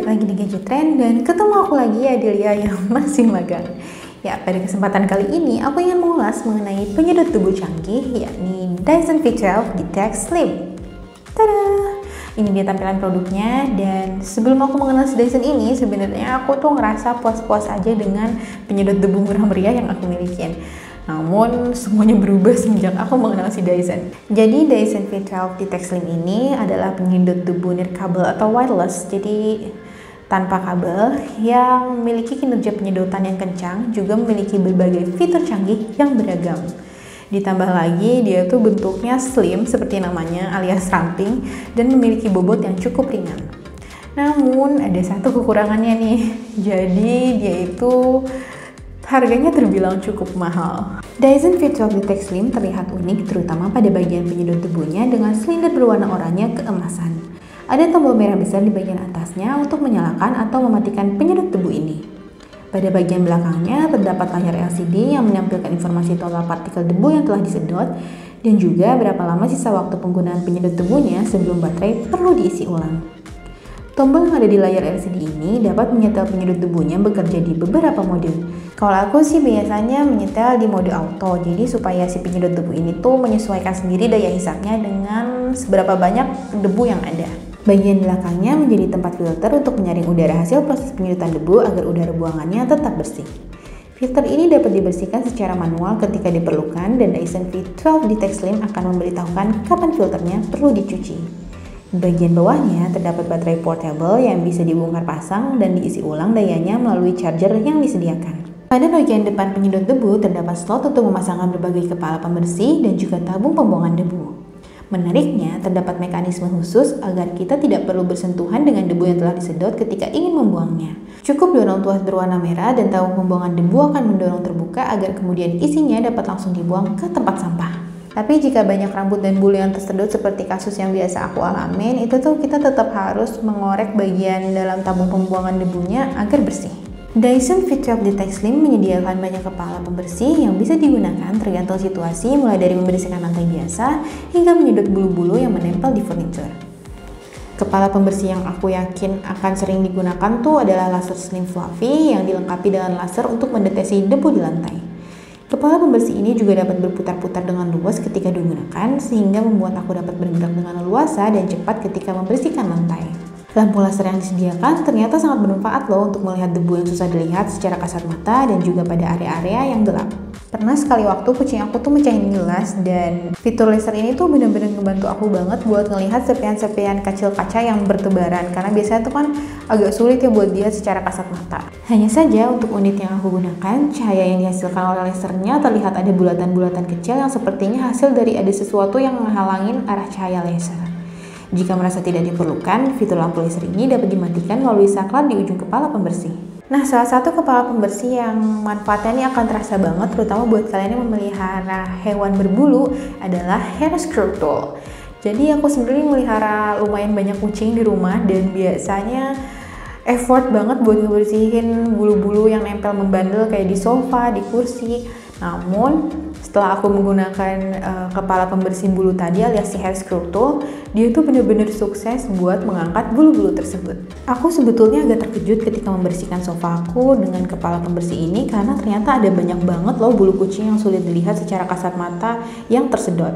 balik lagi di Gadget Trend dan ketemu aku lagi Adelia yang masih magang. Ya, pada kesempatan kali ini aku ingin mengulas mengenai penyedot tubuh canggih yakni Dyson V12 Detect Slim. Tada! Ini dia tampilan produknya, dan sebelum aku mengenal si Dyson ini sebenarnya aku tuh ngerasa puas-puas aja dengan penyedot debu murah meriah yang aku milikin. Namun semuanya berubah semenjak aku mengenal si Dyson. Jadi Dyson V12 Detect Slim ini adalah penyedot debu nirkabel atau wireless, jadi tanpa kabel, yang memiliki kinerja penyedotan yang kencang, juga memiliki berbagai fitur canggih yang beragam. Ditambah lagi dia tuh bentuknya slim seperti namanya alias ramping dan memiliki bobot yang cukup ringan. Namun ada satu kekurangannya nih, jadi dia itu harganya terbilang cukup mahal. Dyson V12 Detect Slim terlihat unik terutama pada bagian penyedot debunya dengan silinder berwarna oranye keemasan. Ada tombol merah besar di bagian atasnya untuk menyalakan atau mematikan penyedot debu ini. Pada bagian belakangnya terdapat layar LCD yang menampilkan informasi total partikel debu yang telah disedot dan juga berapa lama sisa waktu penggunaan penyedot debunya sebelum baterai perlu diisi ulang. Tombol yang ada di layar LCD ini dapat menyetel penyedot debunya bekerja di beberapa mode. Kalau aku sih biasanya menyetel di mode auto, jadi supaya si penyedot debu ini tuh menyesuaikan sendiri daya hisapnya dengan seberapa banyak debu yang ada. Bagian belakangnya menjadi tempat filter untuk menyaring udara hasil proses penyedotan debu agar udara buangannya tetap bersih. Filter ini dapat dibersihkan secara manual ketika diperlukan, dan Dyson V12 Detect Slim akan memberitahukan kapan filternya perlu dicuci. Di bagian bawahnya terdapat baterai portable yang bisa dibongkar pasang dan diisi ulang dayanya melalui charger yang disediakan. Pada bagian depan penyedot debu terdapat slot untuk memasangkan berbagai kepala pembersih dan juga tabung pembuangan debu. Menariknya, terdapat mekanisme khusus agar kita tidak perlu bersentuhan dengan debu yang telah disedot ketika ingin membuangnya. Cukup dorong tuas berwarna merah dan tabung pembuangan debu akan mendorong terbuka agar kemudian isinya dapat langsung dibuang ke tempat sampah. Tapi jika banyak rambut dan bulu yang tersedot seperti kasus yang biasa aku alamin, itu tuh kita tetap harus mengorek bagian dalam tabung pembuangan debunya agar bersih. Dyson V12 Detect Slim menyediakan banyak kepala pembersih yang bisa digunakan tergantung situasi, mulai dari membersihkan lantai biasa hingga menyedot bulu-bulu yang menempel di furniture. Kepala pembersih yang aku yakin akan sering digunakan tuh adalah laser Slim Fluffy yang dilengkapi dengan laser untuk mendeteksi debu di lantai. Kepala pembersih ini juga dapat berputar-putar dengan luas ketika digunakan, sehingga membuat aku dapat bergerak dengan leluasa dan cepat ketika membersihkan lantai. Lampu laser yang disediakan ternyata sangat bermanfaat loh untuk melihat debu yang susah dilihat secara kasat mata dan juga pada area-area yang gelap. Pernah sekali waktu kucing aku tuh mecahin gelas, dan fitur laser ini tuh bener-bener ngebantu aku banget buat ngelihat serpihan-serpihan kecil kaca yang bertebaran, karena biasanya tuh kan agak sulit ya buat dilihat secara kasat mata. Hanya saja untuk unit yang aku gunakan, cahaya yang dihasilkan oleh lasernya terlihat ada bulatan-bulatan kecil yang sepertinya hasil dari ada sesuatu yang menghalangin arah cahaya laser. Jika merasa tidak diperlukan, fitur lampu laser ini dapat dimatikan melalui saklar di ujung kepala pembersih. Nah, salah satu kepala pembersih yang manfaatnya ini akan terasa banget, terutama buat kalian yang memelihara hewan berbulu, adalah hair screw tool. Jadi aku sendiri melihara lumayan banyak kucing di rumah, dan biasanya effort banget buat ngebersihin bulu-bulu yang nempel membandel kayak di sofa, di kursi. Namun setelah aku menggunakan kepala pembersih bulu tadi alias si hair screw tool, dia tuh bener-bener sukses buat mengangkat bulu-bulu tersebut. Aku sebetulnya agak terkejut ketika membersihkan sofa aku dengan kepala pembersih ini, karena ternyata ada banyak banget loh bulu kucing yang sulit dilihat secara kasat mata yang tersedot.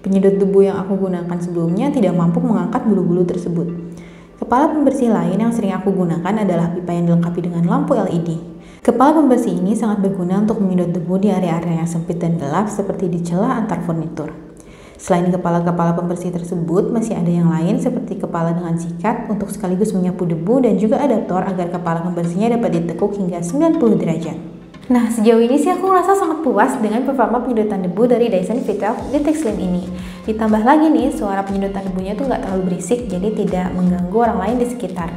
Penyedot debu yang aku gunakan sebelumnya tidak mampu mengangkat bulu-bulu tersebut. Kepala pembersih lain yang sering aku gunakan adalah pipa yang dilengkapi dengan lampu LED. Kepala pembersih ini sangat berguna untuk menyedot debu di area-area yang sempit dan gelap seperti di celah antar furnitur. Selain kepala-kepala pembersih tersebut, masih ada yang lain seperti kepala dengan sikat untuk sekaligus menyapu debu dan juga adaptor agar kepala pembersihnya dapat ditekuk hingga 90 derajat. Nah, sejauh ini sih aku merasa sangat puas dengan performa penyedotan debu dari Dyson V12 Detect Slim ini. Ditambah lagi nih, suara penyedotan debunya tuh nggak terlalu berisik, jadi tidak mengganggu orang lain di sekitar.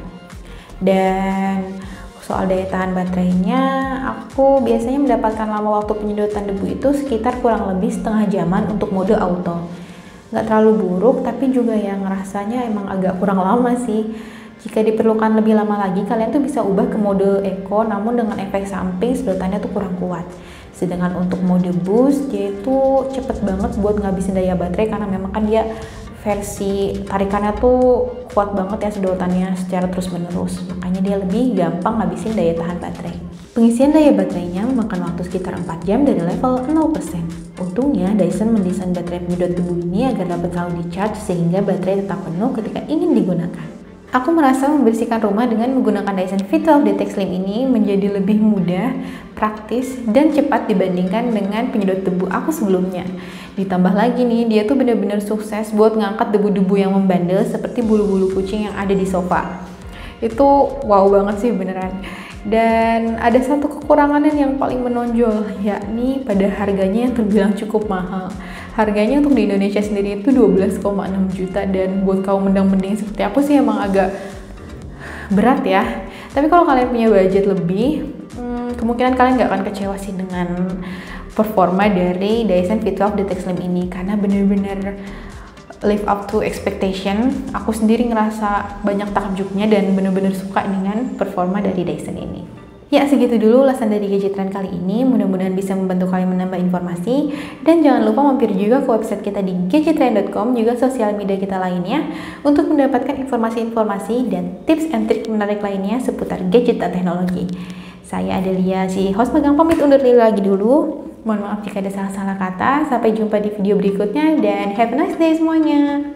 Dan soal daya tahan baterainya, aku biasanya mendapatkan lama waktu penyedotan debu itu sekitar kurang lebih setengah jaman untuk mode auto. Nggak terlalu buruk, tapi juga yang rasanya emang agak kurang lama sih. Jika diperlukan lebih lama lagi, kalian tuh bisa ubah ke mode eco, namun dengan efek samping sedotannya tuh kurang kuat. Sedangkan untuk mode boost, dia itu cepet banget buat ngabisin daya baterai, karena memang kan dia versi tarikannya tuh kuat banget ya sedotannya secara terus menerus, makanya dia lebih gampang ngabisin daya tahan baterai. Pengisian daya baterainya memakan waktu sekitar 4 jam dari level 0%. Untungnya Dyson mendesain baterai penyedot debu ini agar dapat selalu di-charge sehingga baterai tetap penuh ketika ingin digunakan. Aku merasa membersihkan rumah dengan menggunakan Dyson V12 Detex Slim ini menjadi lebih mudah, praktis, dan cepat dibandingkan dengan penyedot debu aku sebelumnya. Ditambah lagi nih, dia tuh bener-bener sukses buat ngangkat debu-debu yang membandel seperti bulu-bulu kucing yang ada di sofa. Itu wow banget sih beneran. Dan ada satu kekurangannya yang paling menonjol, yakni pada harganya yang terbilang cukup mahal. Harganya untuk di Indonesia sendiri itu 12,6 juta, dan buat kaum mendang-mending seperti aku sih emang agak berat ya. Tapi kalau kalian punya budget lebih, kemungkinan kalian gak akan kecewa sih dengan performa dari Dyson V12 Detex Slim ini, karena bener-bener live up to expectation. Aku sendiri ngerasa banyak takjubnya dan bener-bener suka dengan performa dari Dyson ini. Ya, segitu dulu ulasan dari Gadget Trend kali ini. Mudah-mudahan bisa membantu kalian menambah informasi. Dan jangan lupa mampir juga ke website kita di gadgettrend.com, juga sosial media kita lainnya, untuk mendapatkan informasi-informasi dan tips and trik menarik lainnya seputar gadget dan teknologi. Saya Adelia, si host magang, pamit undur diri lagi dulu. Mohon maaf jika ada salah-salah kata. Sampai jumpa di video berikutnya dan have a nice day semuanya.